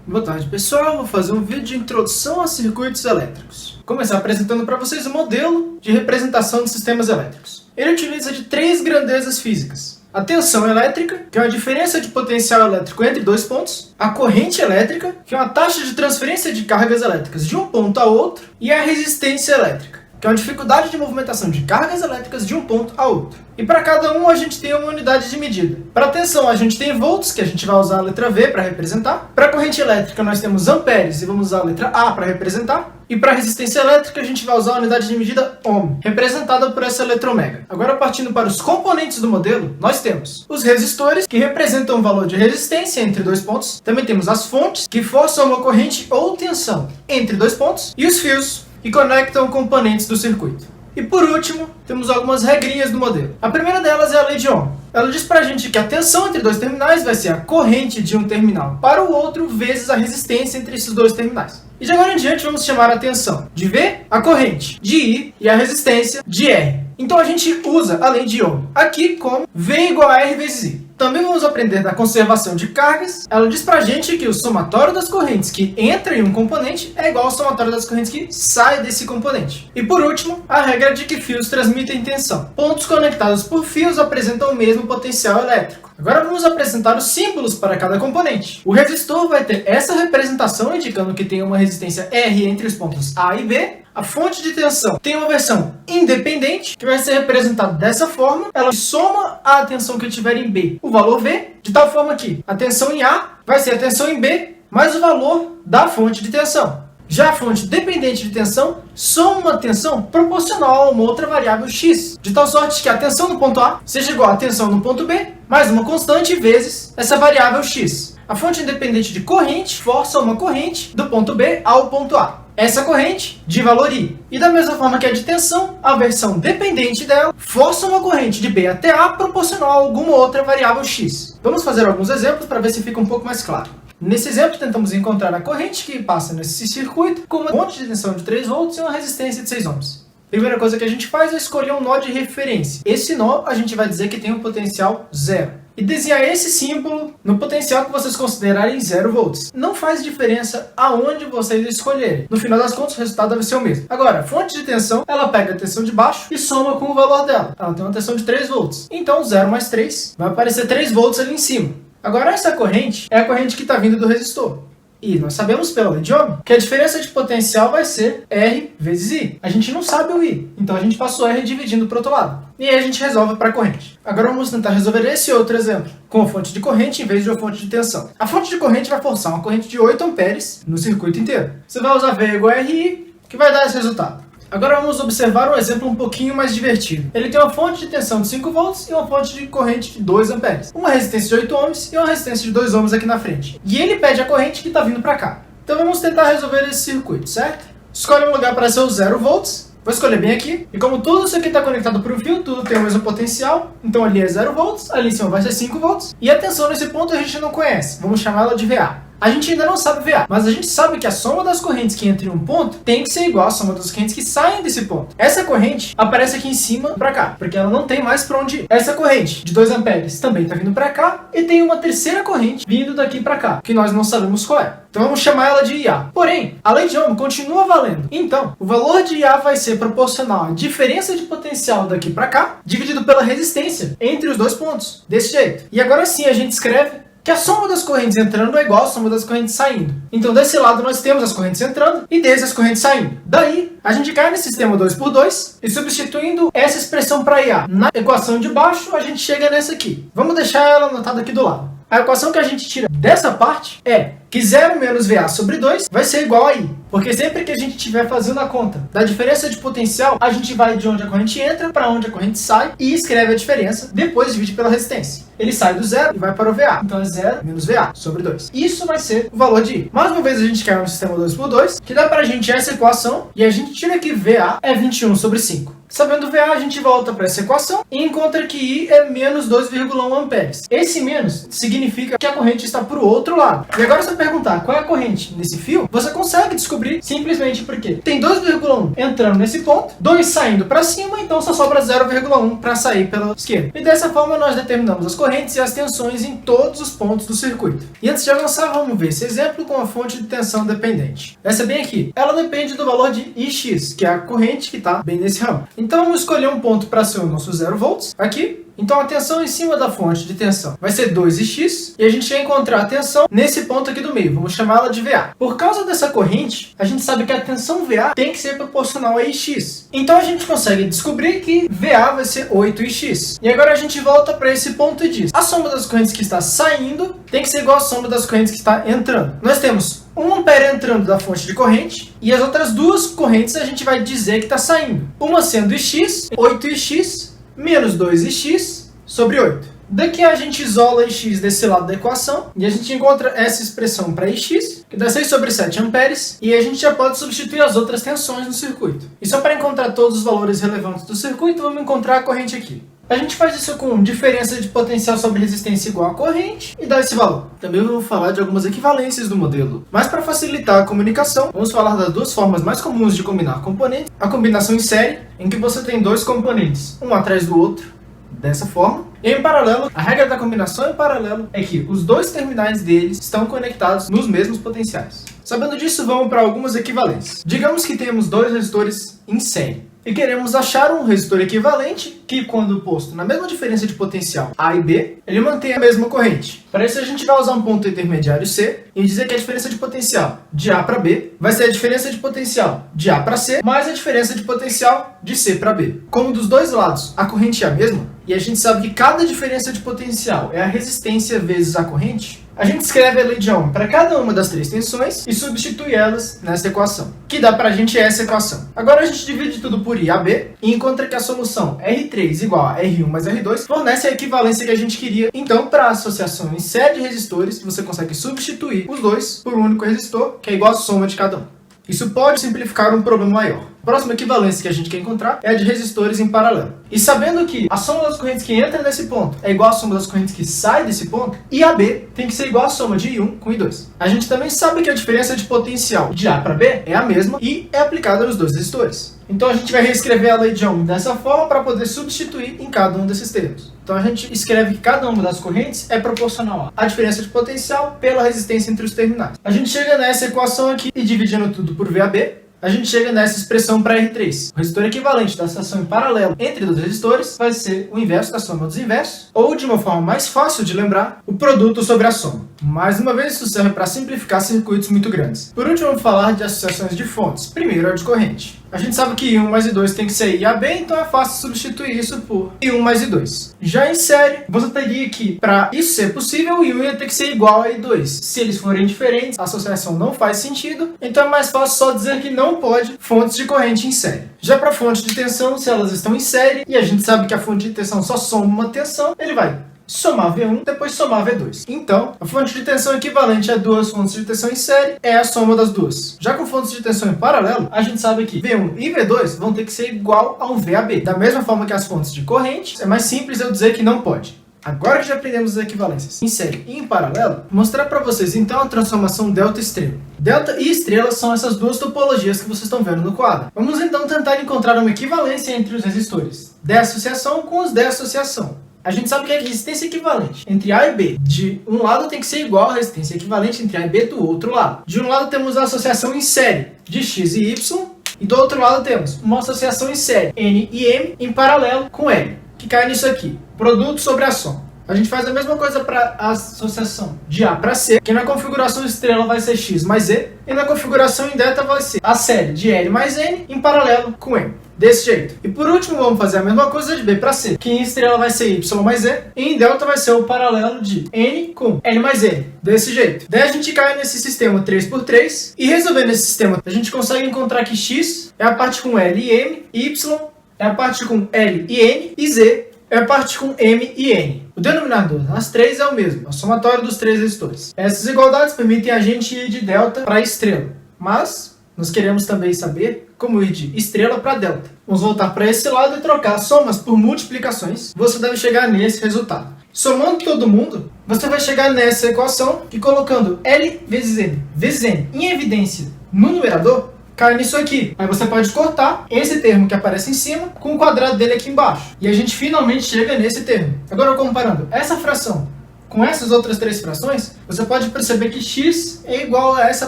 Boa tarde, pessoal. Vou fazer um vídeo de introdução a circuitos elétricos. Vou começar apresentando para vocês o modelo de representação de sistemas elétricos. Ele utiliza de três grandezas físicas: a tensão elétrica, que é uma diferença de potencial elétrico entre dois pontos; a corrente elétrica, que é uma taxa de transferência de cargas elétricas de um ponto a outro; e a resistência elétrica, que é uma dificuldade de movimentação de cargas elétricas de um ponto a outro. E para cada um a gente tem uma unidade de medida. Para a tensão a gente tem volts, que a gente vai usar a letra V para representar. Para a corrente elétrica nós temos amperes e vamos usar a letra A para representar. E para a resistência elétrica a gente vai usar a unidade de medida ohm, representada por essa letra ômega. Agora, partindo para os componentes do modelo, nós temos os resistores, que representam o valor de resistência entre dois pontos. Também temos as fontes, que forçam uma corrente ou tensão entre dois pontos. E os fios, que conectam componentes do circuito. E por último, temos algumas regrinhas do modelo. A primeira delas é a lei de Ohm. Ela diz pra gente que a tensão entre dois terminais vai ser a corrente de um terminal para o outro vezes a resistência entre esses dois terminais. E de agora em diante vamos chamar a tensão de V, a corrente de I e a resistência de R. Então a gente usa a lei de Ohm aqui como V igual a R vezes I. Também vamos aprender da conservação de cargas. Ela diz pra gente que o somatório das correntes que entram em um componente é igual ao somatório das correntes que saem desse componente. E por último, a regra de que fios transmitem tensão. Pontos conectados por fios apresentam o mesmo potencial elétrico. Agora vamos apresentar os símbolos para cada componente. O resistor vai ter essa representação indicando que tem uma resistência R entre os pontos A e B. A fonte de tensão tem uma versão independente, que vai ser representada dessa forma. Ela soma a tensão que tiver em B, o valor V, de tal forma que a tensão em A vai ser a tensão em B mais o valor da fonte de tensão. Já a fonte dependente de tensão soma uma tensão proporcional a uma outra variável x, de tal sorte que a tensão no ponto A seja igual à tensão no ponto B, mais uma constante vezes essa variável x. A fonte independente de corrente força uma corrente do ponto B ao ponto A. Essa corrente de valor I. E da mesma forma que a de tensão, a versão dependente dela força uma corrente de B até A proporcional a alguma outra variável x. Vamos fazer alguns exemplos para ver se fica um pouco mais claro. Nesse exemplo, tentamos encontrar a corrente que passa nesse circuito com uma fonte de tensão de 3 volts e uma resistência de 6 ohms. Primeira coisa que a gente faz é escolher um nó de referência. Esse nó a gente vai dizer que tem um potencial zero. E desenhar esse símbolo no potencial que vocês considerarem 0 volts. Não faz diferença aonde vocês escolherem. No final das contas, o resultado deve ser o mesmo. Agora, a fonte de tensão, ela pega a tensão de baixo e soma com o valor dela. Ela tem uma tensão de 3 volts. Então, 0 mais 3 vai aparecer 3 volts ali em cima. Agora, essa corrente é a corrente que está vindo do resistor. E nós sabemos pela lei de Ohm que a diferença de potencial vai ser R vezes I. A gente não sabe o I, então a gente passa o R dividindo para o outro lado. E aí a gente resolve para a corrente. Agora vamos tentar resolver esse outro exemplo, com a fonte de corrente em vez de uma fonte de tensão. A fonte de corrente vai forçar uma corrente de 8 amperes no circuito inteiro. Você vai usar V igual a RI, que vai dar esse resultado. Agora vamos observar um exemplo um pouquinho mais divertido. Ele tem uma fonte de tensão de 5 volts e uma fonte de corrente de 2 amperes. Uma resistência de 8 ohms e uma resistência de 2 ohms aqui na frente. E ele pede a corrente que está vindo para cá. Então vamos tentar resolver esse circuito, certo? Escolhe um lugar para ser o 0 volts. Vou escolher bem aqui. E como tudo isso aqui está conectado por um fio, tudo tem o mesmo potencial. Então ali é 0 volts, ali em cima vai ser 5 volts. E a tensão nesse ponto a gente não conhece. Vamos chamá-la de VA. A gente ainda não sabe VA, mas a gente sabe que a soma das correntes que entram em um ponto tem que ser igual à soma das correntes que saem desse ponto. Essa corrente aparece aqui em cima para cá, porque ela não tem mais para onde ir. Essa corrente de 2 amperes também está vindo para cá e tem uma terceira corrente vindo daqui para cá, que nós não sabemos qual é. Então vamos chamar ela de IA. Porém, a lei de Ohm continua valendo. Então, o valor de IA vai ser proporcional à diferença de potencial daqui para cá, dividido pela resistência entre os dois pontos. Desse jeito. E agora sim a gente escreve que a soma das correntes entrando é igual à soma das correntes saindo. Então, desse lado nós temos as correntes entrando e desse as correntes saindo. Daí, a gente cai nesse sistema 2x2 e substituindo essa expressão para IA na equação de baixo, a gente chega nessa aqui. Vamos deixar ela anotada aqui do lado. A equação que a gente tira dessa parte é que 0 menos VA sobre 2 vai ser igual a I. Porque sempre que a gente estiver fazendo a conta da diferença de potencial, a gente vai de onde a corrente entra para onde a corrente sai e escreve a diferença, depois divide pela resistência. Ele sai do 0 e vai para o VA. Então é 0 menos VA sobre 2. Isso vai ser o valor de I. Mais uma vez a gente cai no sistema 2x2, que dá pra gente essa equação, e a gente tira que VA é 21 sobre 5. Sabendo VA, a gente volta para essa equação e encontra que I é menos 2,1 amperes. Esse menos significa que a corrente está para o outro lado. E agora se eu perguntar qual é a corrente corrente nesse fio, você consegue descobrir simplesmente porque tem 2,1 entrando nesse ponto, 2 saindo para cima, então só sobra 0,1 para sair pela esquerda. E dessa forma nós determinamos as correntes e as tensões em todos os pontos do circuito. E antes de avançar, vamos ver esse exemplo com a fonte de tensão dependente. Essa bem aqui, ela depende do valor de Ix, que é a corrente que está bem nesse ramo. Então vamos escolher um ponto para ser o nosso 0 volts, aqui. Então a tensão em cima da fonte de tensão vai ser 2Ix, e a gente vai encontrar a tensão nesse ponto aqui do meio, vamos chamá-la de VA. Por causa dessa corrente, a gente sabe que a tensão VA tem que ser proporcional a Ix. Então a gente consegue descobrir que VA vai ser 8Ix. E agora a gente volta para esse ponto e diz: a soma das correntes que está saindo tem que ser igual à soma das correntes que está entrando. Nós temos 1 ampere entrando da fonte de corrente, e as outras duas correntes a gente vai dizer que está saindo. Uma sendo Ix, 8Ix, menos 2Ix sobre 8. Daqui a gente isola Ix desse lado da equação, e a gente encontra essa expressão para Ix, que dá 6 sobre 7 amperes, e a gente já pode substituir as outras tensões no circuito. E só para encontrar todos os valores relevantes do circuito, vamos encontrar a corrente aqui. A gente faz isso com diferença de potencial sobre resistência igual a corrente e dá esse valor. Também vamos falar de algumas equivalências do modelo. Mas para facilitar a comunicação, vamos falar das duas formas mais comuns de combinar componentes. A combinação em série, em que você tem dois componentes, um atrás do outro, dessa forma. E em paralelo, a regra da combinação em paralelo é que os dois terminais deles estão conectados nos mesmos potenciais. Sabendo disso, vamos para algumas equivalências. Digamos que temos dois resistores em série e queremos achar um resistor equivalente que, quando posto na mesma diferença de potencial A e B, ele mantém a mesma corrente. Para isso a gente vai usar um ponto intermediário C e dizer que a diferença de potencial de A para B vai ser a diferença de potencial de A para C mais a diferença de potencial de C para B. Como dos dois lados a corrente é a mesma, e a gente sabe que cada diferença de potencial é a resistência vezes a corrente, a gente escreve a lei de Ohm para cada uma das três tensões e substitui elas nessa equação, que dá para a gente essa equação. Agora a gente divide tudo por I a B e encontra que a solução R3 igual a R1 mais R2 fornece a equivalência que a gente queria. Então, para a associação em série de resistores, você consegue substituir os dois por um único resistor, que é igual a soma de cada um. Isso pode simplificar um problema maior. A próxima equivalência que a gente quer encontrar é a de resistores em paralelo. E sabendo que a soma das correntes que entra nesse ponto é igual à soma das correntes que sai desse ponto, IAB tem que ser igual à soma de I1 com I2. A gente também sabe que a diferença de potencial de A para B é a mesma e é aplicada nos dois resistores. Então a gente vai reescrever a lei de Ohm dessa forma para poder substituir em cada um desses termos. Então a gente escreve que cada uma das correntes é proporcional à diferença de potencial pela resistência entre os terminais. A gente chega nessa equação aqui e dividindo tudo por VAB, a gente chega nessa expressão para R3. O resistor equivalente da associação em paralelo entre dois resistores vai ser o inverso da soma dos inversos, ou de uma forma mais fácil de lembrar, o produto sobre a soma. Mais uma vez, isso serve para simplificar circuitos muito grandes. Por último, vamos falar de associações de fontes. Primeiro, a de corrente. A gente sabe que I1 mais I2 tem que ser IAB, então é fácil substituir isso por I1 mais I2. Já em série, você teria que, para isso ser possível, o I1 ia ter que ser igual a I2. Se eles forem diferentes, a associação não faz sentido, então é mais fácil só dizer que não pode fontes de corrente em série. Já para fontes de tensão, se elas estão em série, e a gente sabe que a fonte de tensão só soma uma tensão, ele vai somar V1, depois somar V2. Então, a fonte de tensão equivalente a duas fontes de tensão em série é a soma das duas. Já com fontes de tensão em paralelo, a gente sabe que V1 e V2 vão ter que ser igual a um VAB. Da mesma forma que as fontes de corrente, é mais simples eu dizer que não pode. Agora que já aprendemos as equivalências em série e em paralelo, vou mostrar para vocês então a transformação delta-estrela. Delta e estrela são essas duas topologias que vocês estão vendo no quadro. Vamos então tentar encontrar uma equivalência entre os resistores de associação com os de associação. A gente sabe que a resistência equivalente entre A e B de um lado tem que ser igual à resistência equivalente entre A e B do outro lado. De um lado temos a associação em série de X e Y, e do outro lado temos uma associação em série N e M em paralelo com L, que cai nisso aqui, produto sobre a soma. A gente faz a mesma coisa para a associação de A para C, que na configuração estrela vai ser X mais E, e na configuração em delta vai ser a série de L mais N em paralelo com M. Desse jeito. E por último, vamos fazer a mesma coisa de B para C, que em estrela vai ser Y mais E, e em delta vai ser o paralelo de N com L mais N. Desse jeito. Daí a gente cai nesse sistema 3x3, e resolvendo esse sistema, a gente consegue encontrar que X é a parte com L e M, Y é a parte com L e N, e Z é a parte com M e N. O denominador das três é o mesmo, a somatória dos três resistores. Essas igualdades permitem a gente ir de delta para estrela, mas nós queremos também saber como ir de estrela para delta. Vamos voltar para esse lado e trocar somas por multiplicações. Você deve chegar nesse resultado. Somando todo mundo, você vai chegar nessa equação e colocando L vezes N em evidência no numerador, cai nisso aqui. Aí você pode cortar esse termo que aparece em cima com o quadrado dele aqui embaixo. E a gente finalmente chega nesse termo. Agora, comparando essa fração com essas outras três frações, você pode perceber que x é igual a essa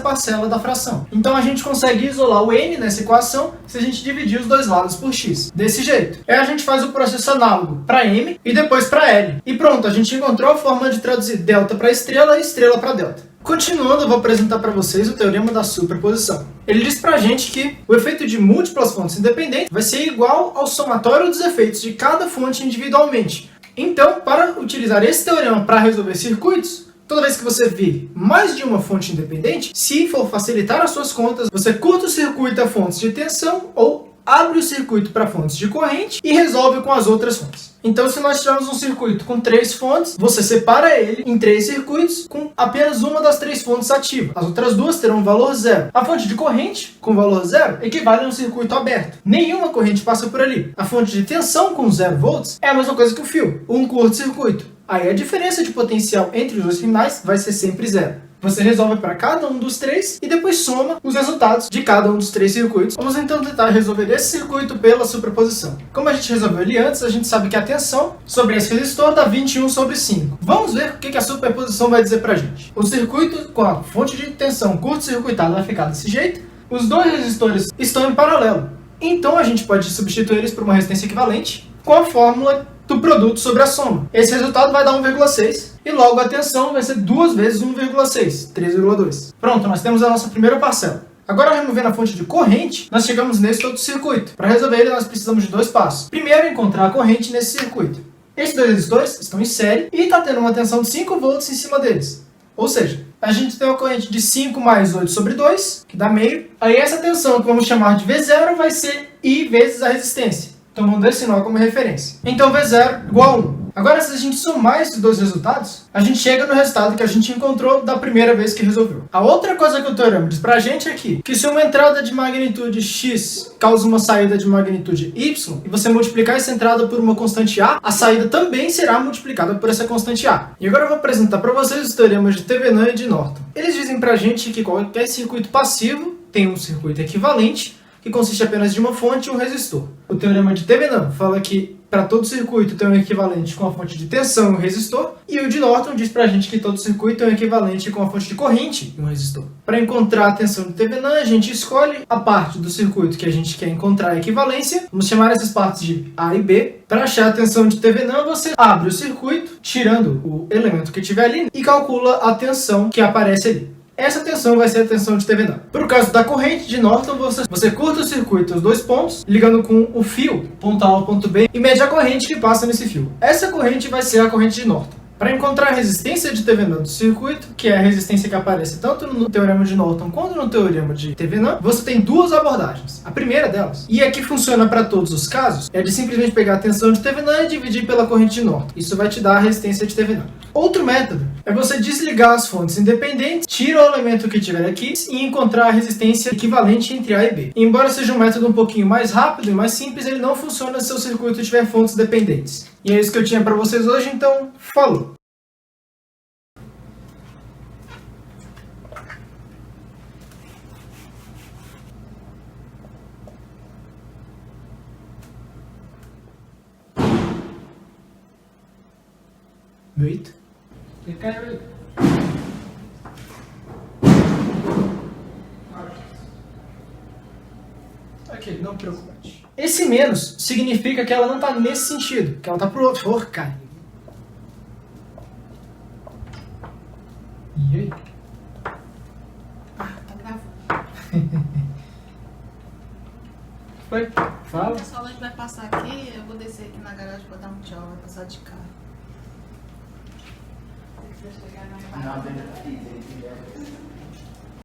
parcela da fração. Então a gente consegue isolar o n nessa equação se a gente dividir os dois lados por x. Desse jeito. Aí a gente faz o processo análogo para m e depois para l. E pronto, a gente encontrou a forma de traduzir delta para estrela e estrela para delta. Continuando, eu vou apresentar para vocês o teorema da superposição. Ele diz pra gente que o efeito de múltiplas fontes independentes vai ser igual ao somatório dos efeitos de cada fonte individualmente. Então, para utilizar esse teorema para resolver circuitos, toda vez que você vir mais de uma fonte independente, se for facilitar as suas contas, você curta o circuito a fontes de tensão ou abre o circuito para fontes de corrente e resolve com as outras fontes. Então, se nós tivermos um circuito com 3 fontes, você separa ele em 3 circuitos com apenas uma das 3 fontes ativa. As outras duas terão um valor zero. A fonte de corrente, com valor zero, equivale a um circuito aberto. Nenhuma corrente passa por ali. A fonte de tensão, com 0 volts, é a mesma coisa que o fio, um curto-circuito. Aí a diferença de potencial entre os dois terminais vai ser sempre zero. Você resolve para cada um dos 3 e depois soma os resultados de cada um dos 3 circuitos. Vamos então tentar resolver esse circuito pela superposição. Como a gente resolveu ele antes, a gente sabe que a tensão sobre esse resistor dá 21 sobre 5. Vamos ver o que a superposição vai dizer para a gente. O circuito com a fonte de tensão curto-circuitada vai ficar desse jeito. Os dois resistores estão em paralelo. Então a gente pode substituir eles por uma resistência equivalente com a fórmula do produto sobre a soma. Esse resultado vai dar 1,6 e logo a tensão vai ser 2 vezes 1,6, 3,2. Pronto, nós temos a nossa primeira parcela. Agora, removendo a fonte de corrente, nós chegamos nesse outro circuito. Para resolver ele, nós precisamos de 2 passos. Primeiro, encontrar a corrente nesse circuito. Esses dois resistores estão em série e está tendo uma tensão de 5 volts em cima deles. Ou seja, a gente tem uma corrente de 5 mais 8 sobre 2, que dá meio. Aí essa tensão, que vamos chamar de V0, vai ser I vezes a resistência, tomando esse nó como referência. Então V0 igual a 1. Agora, se a gente somar esses dois resultados, a gente chega no resultado que a gente encontrou da primeira vez que resolveu. A outra coisa que o teorema diz pra gente é que se uma entrada de magnitude x causa uma saída de magnitude y, e você multiplicar essa entrada por uma constante a, a saída também será multiplicada por essa constante a. E agora eu vou apresentar para vocês os teoremas de Thevenin e de Norton. Eles dizem pra gente que qualquer circuito passivo tem um circuito equivalente, que consiste apenas de uma fonte e um resistor. O teorema de Thevenin fala que para todo circuito tem um equivalente com a fonte de tensão e um resistor, e o de Norton diz pra gente que todo circuito tem um equivalente com a fonte de corrente e um resistor. Para encontrar a tensão de Thevenin, a gente escolhe a parte do circuito que a gente quer encontrar a equivalência, vamos chamar essas partes de A e B. Para achar a tensão de Thevenin, você abre o circuito, tirando o elemento que tiver ali, e calcula a tensão que aparece ali. Essa tensão vai ser a tensão de Thevenin. Para o caso da corrente de Norton, você curta o circuito os dois pontos, ligando com o fio, ponto A ao ponto B, e mede a corrente que passa nesse fio. Essa corrente vai ser a corrente de Norton. Para encontrar a resistência de Thevenin do circuito, que é a resistência que aparece tanto no teorema de Norton quanto no teorema de Thevenin, você tem duas abordagens. A primeira delas, e a que funciona para todos os casos, é de simplesmente pegar a tensão de Thevenin e dividir pela corrente de Norton. Isso vai te dar a resistência de Thevenin. Outro método é você desligar as fontes independentes, tira o elemento que tiver aqui e encontrar a resistência equivalente entre A e B. Embora seja um método um pouquinho mais rápido e mais simples, ele não funciona se seu circuito tiver fontes dependentes. E é isso que eu tinha para vocês hoje, então falou! Wait. Ok, não preocupante. Esse menos significa que ela não está nesse sentido, que ela está pro outro. Porcaria. E aí? Tá gravando. Foi? Fala. O pessoal hoje vai passar aqui, eu vou descer aqui na garagem pra dar um tchau, vai passar de carro. Tem que chegar na garagem.